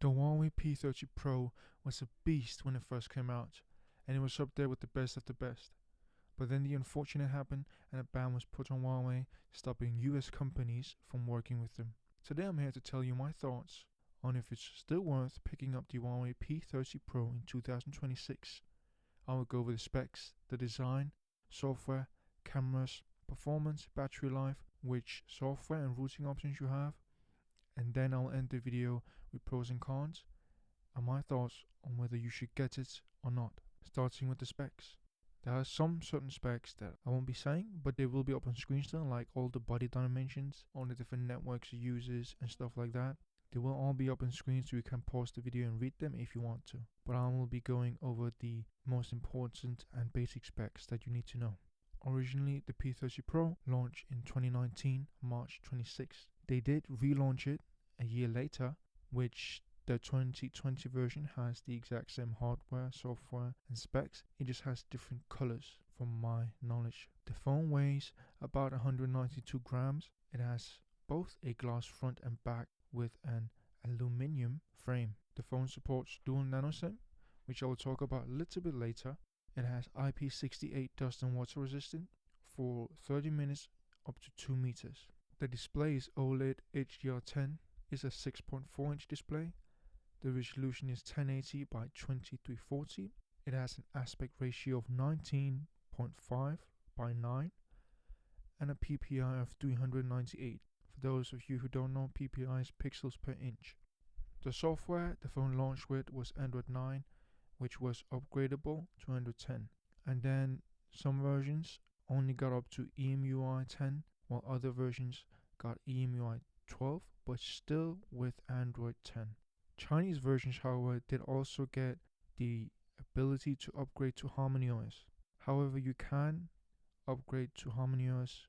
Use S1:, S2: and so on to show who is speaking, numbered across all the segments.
S1: The Huawei P30 Pro was a beast when it first came out, and it was up there with the best of the best. But then the unfortunate happened and a ban was put on Huawei, stopping US companies from working with them. Today I'm here to tell you my thoughts on if it's still worth picking up the Huawei P30 Pro in 2026. I will go over the specs, the design, software, cameras, performance, battery life, which software and routing options you have, and then I'll end the video with pros and cons and my thoughts on whether you should get it or not. Starting with the specs. There are some certain specs that I won't be saying, but they will be up on screen still, like all the body dimensions, all the different networks it uses and stuff like that. They will all be up on screen so you can pause the video and read them if you want to. But I will be going over the most important and basic specs that you need to know. Originally, the P30 Pro launched in 2019, March 26th. They did relaunch it a year later, which the 2020 version has the exact same hardware, software and specs. It just has different colors from my knowledge. The phone weighs about 192 grams. It has both a glass front and back with an aluminium frame. The phone supports dual nano SIM, which I will talk about a little bit later. It has IP68 dust and water resistant for 30 minutes up to 2 meters. The display is OLED HDR10. It's a 6.4 inch display. The resolution is 1080 by 2340. It has an aspect ratio of 19.5 by 9 and a PPI of 398. For those of you who don't know, PPI is pixels per inch. The software the phone launched with was Android 9, which was upgradable to Android 10. And then some versions only got up to EMUI 10, while other versions got EMUI 12, but still with Android 10. Chinese versions, however, did also get the ability to upgrade to HarmonyOS. However, you can upgrade to HarmonyOS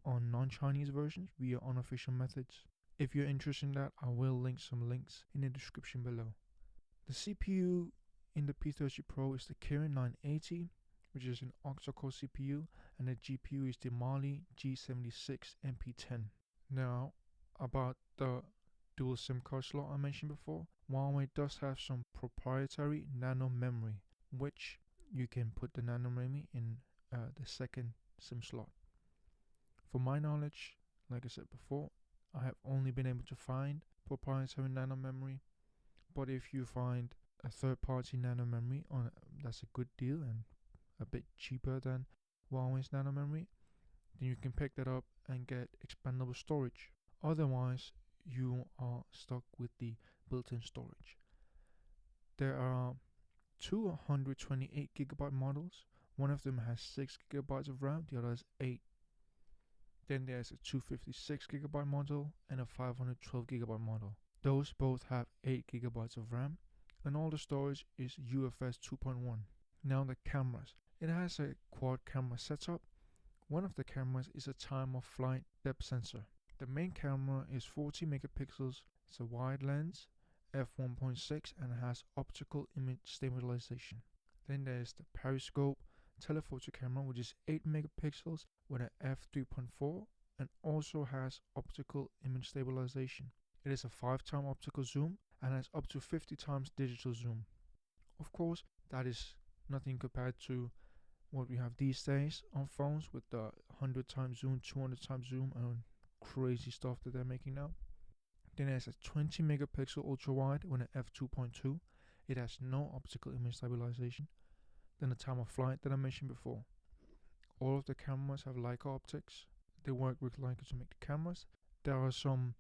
S1: on non-Chinese versions via unofficial methods. If you're interested in that, I will link some links in the description below. The CPU in the P30 Pro is the Kirin 980, which is an octa-core CPU, and the GPU is the Mali G76 MP10. Now, about the dual SIM card slot I mentioned before, Huawei does have some proprietary nano memory, which you can put the nano memory in the second SIM slot. From my knowledge, like I said before, I have only been able to find proprietary nano memory, but if you find a third-party nano memory that's a good deal and a bit cheaper than Huawei's nano memory, then you can pick that up and get expandable storage. Otherwise, you are stuck with the built-in storage. There are two 128GB models. One of them has 6GB of RAM, the other has 8. Then there's a 256GB model and a 512GB model. Those both have 8GB of RAM, and all the storage is UFS 2.1. Now the cameras. It has a quad camera setup. One of the cameras is a time of flight depth sensor. The main camera is 40 megapixels. It's a wide lens, f1.6, and has optical image stabilization. Then there's the periscope telephoto camera, which is 8 megapixels with an f3.4 and also has optical image stabilization. It is a 5-time optical zoom and has up to 50 times digital zoom. Of course, that is nothing compared to what we have these days on phones with the 100 times zoom, 200 times zoom, and crazy stuff that they're making now. Then there's a 20 megapixel ultra wide with an f2.2. It has no optical image stabilization. Then the time of flight that I mentioned before. All of the cameras have Leica optics. They work with Leica to make the cameras. There are some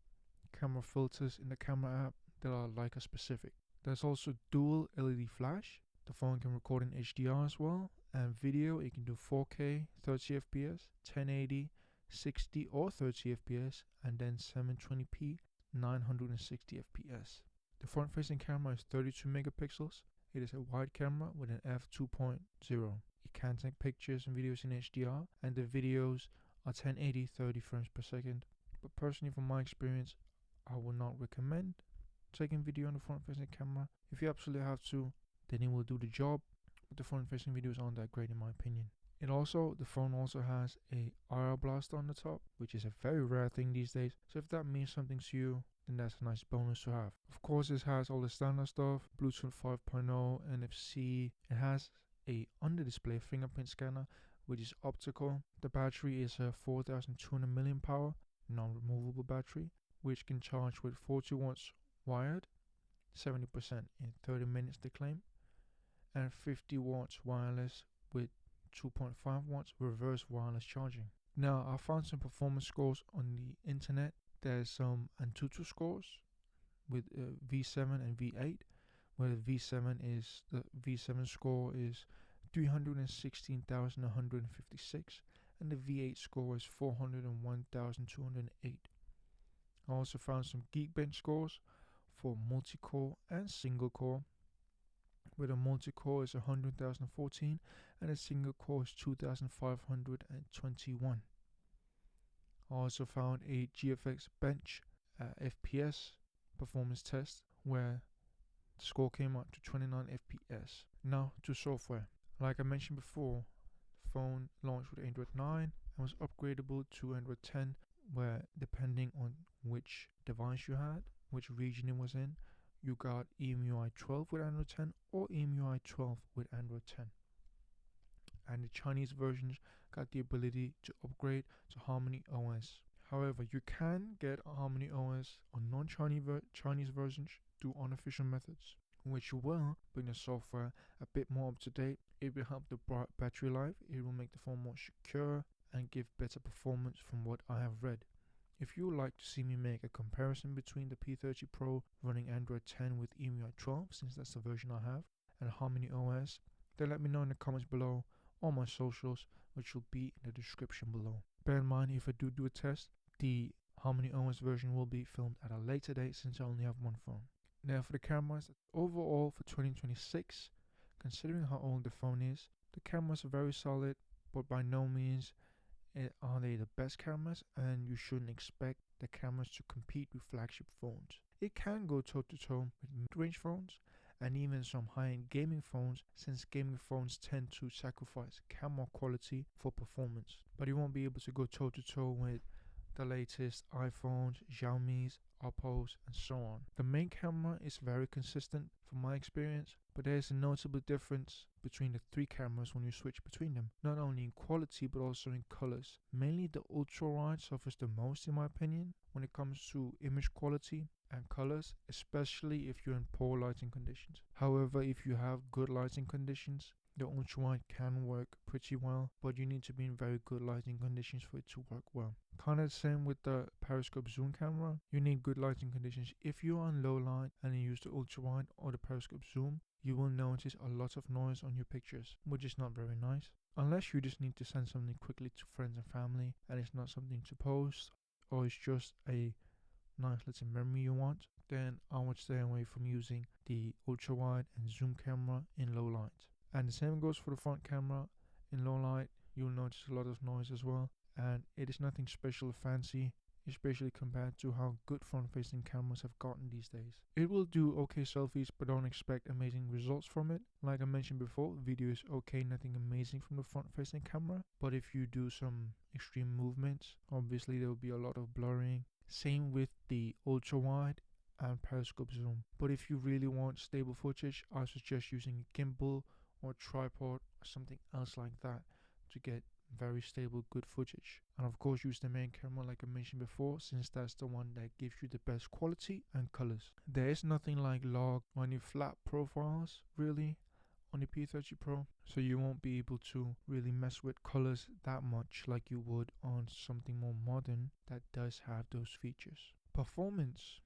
S1: camera filters in the camera app that are Leica specific. There's also dual LED flash. The phone can record in HDR as well, and video it can do 4K 30 FPS, 1080, 60 or 30 FPS, and then 720p 960 FPS. The front facing camera is 32 megapixels. It is a wide camera with an f2.0. It can take pictures and videos in HDR, and the videos are 1080 30 frames per second. But personally, from my experience, I would not recommend taking video on the front facing camera. If you absolutely have to, then it will do the job, but the front facing videos aren't that great in my opinion. The phone also has a IR blaster on the top, which is a very rare thing these days. So if that means something to you, then that's a nice bonus to have. Of course, this has all the standard stuff, Bluetooth 5.0, NFC. It has a under-display fingerprint scanner, which is optical. The battery is a 4200 mAh non-removable battery, which can charge with 40 watts wired, 70% in 30 minutes they claim, and 50 watts wireless with 2.5 watts reverse wireless charging. Now, I found some performance scores on the internet. There's some Antutu scores with V7 and V8, where the V7 score is 316,156, and the V8 score is 401,208. I also found some Geekbench scores for multi-core and single-core, where the multi-core is 100,014 and the single-core is 2,521. I also found a GFX Bench FPS performance test where the score came out to 29 FPS. Now to software. Like I mentioned before, the phone launched with Android 9 and was upgradable to Android 10, where depending on which device you had, which region it was in, you got EMUI 12 with Android 10 or EMUI 12 with Android 10. And the Chinese versions got the ability to upgrade to Harmony OS. However, you can get Harmony OS on non-Chinese versions through unofficial methods, which will bring the software a bit more up to date. It will help the battery life, it will make the phone more secure and give better performance from what I have read. If you would like to see me make a comparison between the P30 Pro running Android 10 with EMUI 12, since that's the version I have, and Harmony OS, then let me know in the comments below on my socials, which will be in the description below. Bear in mind, if I do a test, the Harmony OS version will be filmed at a later date since I only have one phone. Now for the cameras, overall for 2026, considering how old the phone is, the cameras are very solid, but by no means are they the best cameras, and you shouldn't expect the cameras to compete with flagship phones. It can go toe to toe with mid-range phones and even some high-end gaming phones, since gaming phones tend to sacrifice camera quality for performance. But you won't be able to go toe to toe with the latest iPhones, Xiaomi's, Oppos, and so on. The main camera is very consistent from my experience, but there is a noticeable difference between the three cameras when you switch between them, not only in quality but also in colors. Mainly the ultra-wide suffers the most in my opinion when it comes to image quality and colors, especially if you're in poor lighting conditions. However, if you have good lighting conditions, the ultra-wide can work pretty well, but you need to be in very good lighting conditions for it to work well. Kinda the same with the periscope zoom camera. You need good lighting conditions. If you're on low light and you use the ultra-wide or the periscope zoom, you will notice a lot of noise on your pictures, which is not very nice. Unless you just need to send something quickly to friends and family and it's not something to post, or it's just a nice little memory you want, then I would stay away from using the ultra wide and zoom camera in low light. And the same goes for the front camera. In low light you'll notice a lot of noise as well, and it is nothing special or fancy, especially compared to how good front facing cameras have gotten these days. It will do okay selfies, but don't expect amazing results from it. Like I mentioned before, video is okay, nothing amazing from the front facing camera, but if you do some extreme movements, obviously there will be a lot of blurring. Same with the ultra wide and periscope zoom. But if you really want stable footage, I suggest using a gimbal or tripod or something else like that to get very stable good footage. And of course use the main camera like I mentioned before, since that's the one that gives you the best quality and colors. There is nothing like log or any flat profiles really on the P30 Pro, so you won't be able to really mess with colors that much like you would on something more modern that does have those features. Performance.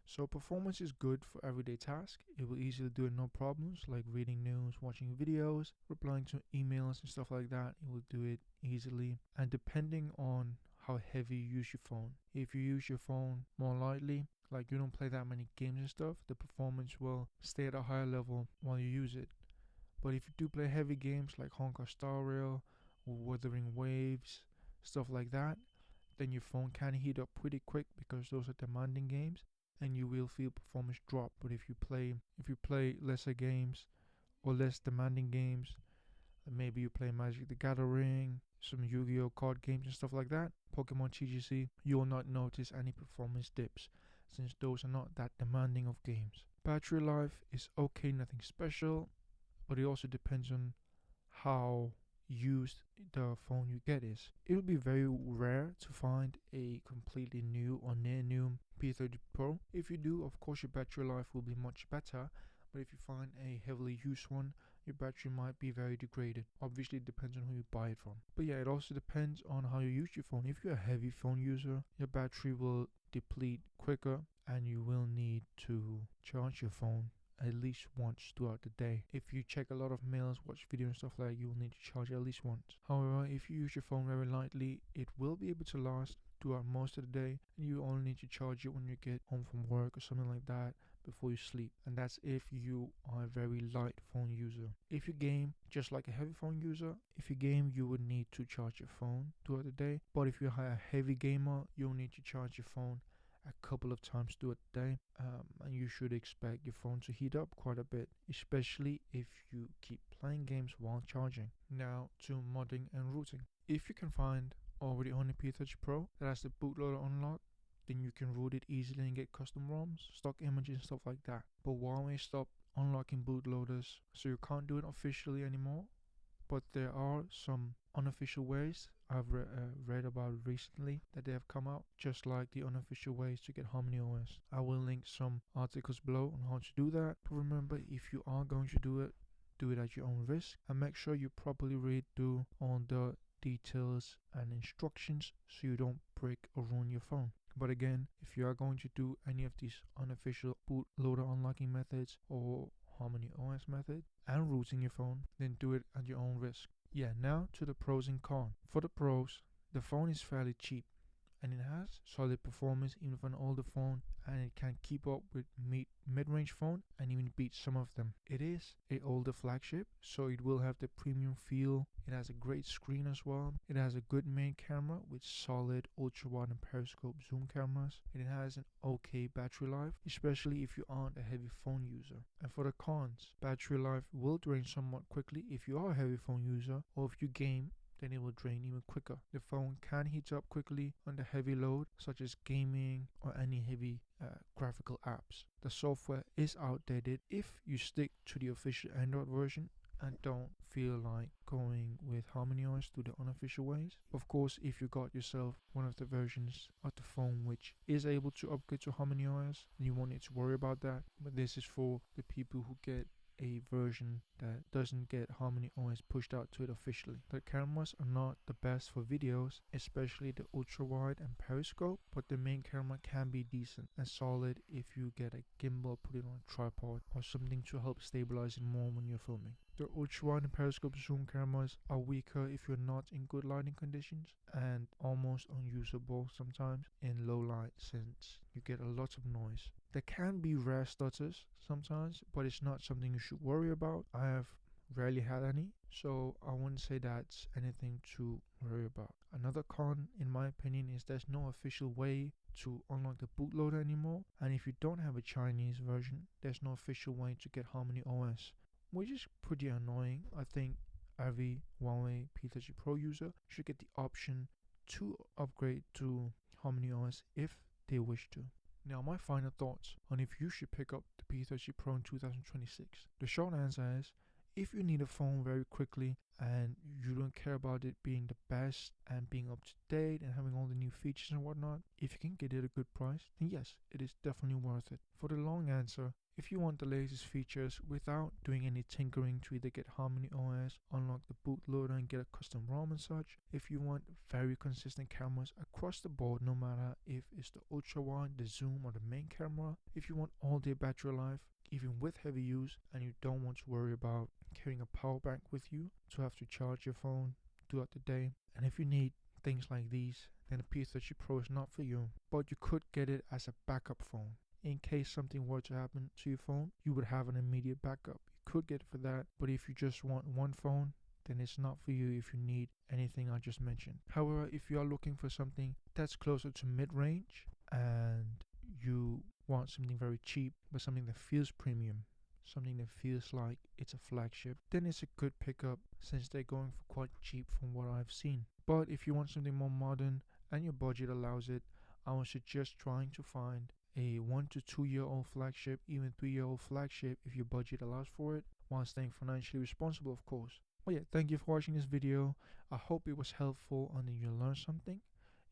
S1: So performance is good for everyday tasks. It will easily do it no problems, like reading news, watching videos, replying to emails and stuff like that. It will do it easily. And depending on how heavy you use your phone, if you use your phone more lightly, like you don't play that many games and stuff, the performance will stay at a higher level while you use it. But if you do play heavy games like Honka Star Rail or Wuthering Waves, stuff like that, then your phone can heat up pretty quick because those are demanding games, and you will feel performance drop. But if you play lesser games or less demanding games, maybe you play Magic the Gathering, some Yu-Gi-Oh card games and stuff like that, Pokemon TGC, you will not notice any performance dips. since those are not that demanding of games. Battery life is okay, nothing special, but it also depends on how used the phone you get is. It will be very rare to find a completely new or near new P30 Pro. If you do, of course, your battery life will be much better. But if you find a heavily used one, your battery might be very degraded. Obviously, it depends on who you buy it from. But yeah, it also depends on how you use your phone. If you're a heavy phone user, your battery will deplete quicker and you will need to charge your phone at least once throughout the day. If you check a lot of mails, watch videos and stuff like that, you will need to charge it at least once. However, if you use your phone very lightly, it will be able to last throughout most of the day, and you only need to charge it when you get home from work or something like that before you sleep. And that's if you are a very light phone user. If you game just like a heavy phone user, if you game, you would need to charge your phone throughout the day. But if you're a heavy gamer, you'll need to charge your phone a couple of times throughout the day, and you should expect your phone to heat up quite a bit, especially if you keep playing games while charging. Now to modding and rooting. If you can find already on the P30 Pro that has the bootloader unlocked, then you can root it easily and get custom ROMs, stock images and stuff like that. But Huawei stopped unlocking bootloaders, so you can't do it officially anymore. But there are some unofficial ways I've read about recently that they have come out, just like the unofficial ways to get Harmony OS. I will link some articles below on how to do that. But remember, if you are going to do it at your own risk, and make sure you properly read through on the details and instructions so you don't break or ruin your phone. But again, if you are going to do any of these unofficial bootloader unlocking methods or Harmony OS method and rooting your phone, then do it at your own risk. Yeah, now to the pros and cons. For the pros, the phone is fairly cheap and it has solid performance even for an older phone, and it can keep up with mid-range phone and even beat some of them. It is an older flagship, so it will have the premium feel. It has a great screen as well. It has a good main camera with solid ultra-wide and periscope zoom cameras. And it has an okay battery life, especially if you aren't a heavy phone user. And for the cons, battery life will drain somewhat quickly if you are a heavy phone user, or if you game, then it will drain even quicker. The phone can heat up quickly under heavy load, such as gaming or any heavy graphical apps. The software is outdated if you stick to the official Android version and don't feel like going with Harmony OS through the unofficial ways. Of course, if you got yourself one of the versions of the phone which is able to upgrade to Harmony OS, then you won't need to worry about that. But this is for the people who get a version that doesn't get Harmony OS pushed out to it officially. The cameras are not the best for videos, especially the ultra wide and periscope, but the main camera can be decent and solid if you get a gimbal, put it on a tripod or something to help stabilize it more when you're filming. The ultra wide and periscope zoom cameras are weaker if you're not in good lighting conditions and almost unusable sometimes in low light since you get a lot of noise. There can be rare stutters sometimes, but it's not something you should worry about. I have rarely had any, so I wouldn't say that's anything to worry about. Another con, in my opinion, is there's no official way to unlock the bootloader anymore, and if you don't have a Chinese version, there's no official way to get Harmony OS, which is pretty annoying. I think every Huawei P30 Pro user should get the option to upgrade to Harmony OS if they wish to. Now, my final thoughts on if you should pick up the P30 Pro in 2026. The short answer is, if you need a phone very quickly and you don't care about it being the best and being up to date and having all the new features and whatnot, if you can get it at a good price, then yes, it is definitely worth it. For the long answer, if you want the latest features without doing any tinkering to either get Harmony OS, unlock the bootloader and get a custom ROM and such, if you want very consistent cameras across the board, no matter if it's the ultra wide, the zoom or the main camera, if you want all day battery life, even with heavy use, and you don't want to worry about carrying a power bank with you to have to charge your phone throughout the day, and if you need things like these, then the P30 Pro is not for you. But you could get it as a backup phone. In case something were to happen to your phone, you would have an immediate backup. You could get it for that, but if you just want one phone, then it's not for you if you need anything I just mentioned. However, if you are looking for something that's closer to mid-range and you want something very cheap, but something that feels premium, something that feels like it's a flagship, then it's a good pickup since they're going for quite cheap from what I've seen. But if you want something more modern and your budget allows it, I would suggest trying to find a 1 to 2 year old flagship, even 3 year old flagship if your budget allows for it, while staying financially responsible, of course. Well, yeah, thank you for watching this video. I hope it was helpful and that you learned something.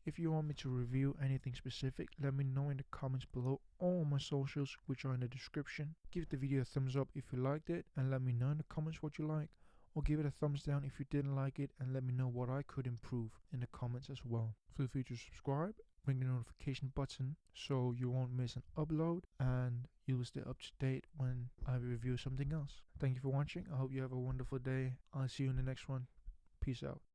S1: If you want me to review anything specific, let me know in the comments below. All my socials, which are in the description. Give the video a thumbs up if you liked it, and let me know in the comments what you like. Or give it a thumbs down if you didn't like it, and let me know what I could improve in the comments as well. Feel free to subscribe, ring the notification button so you won't miss an upload, and you'll stay up to date when I review something else. Thank you for watching. I hope you have a wonderful day. I'll see you in the next one. Peace out.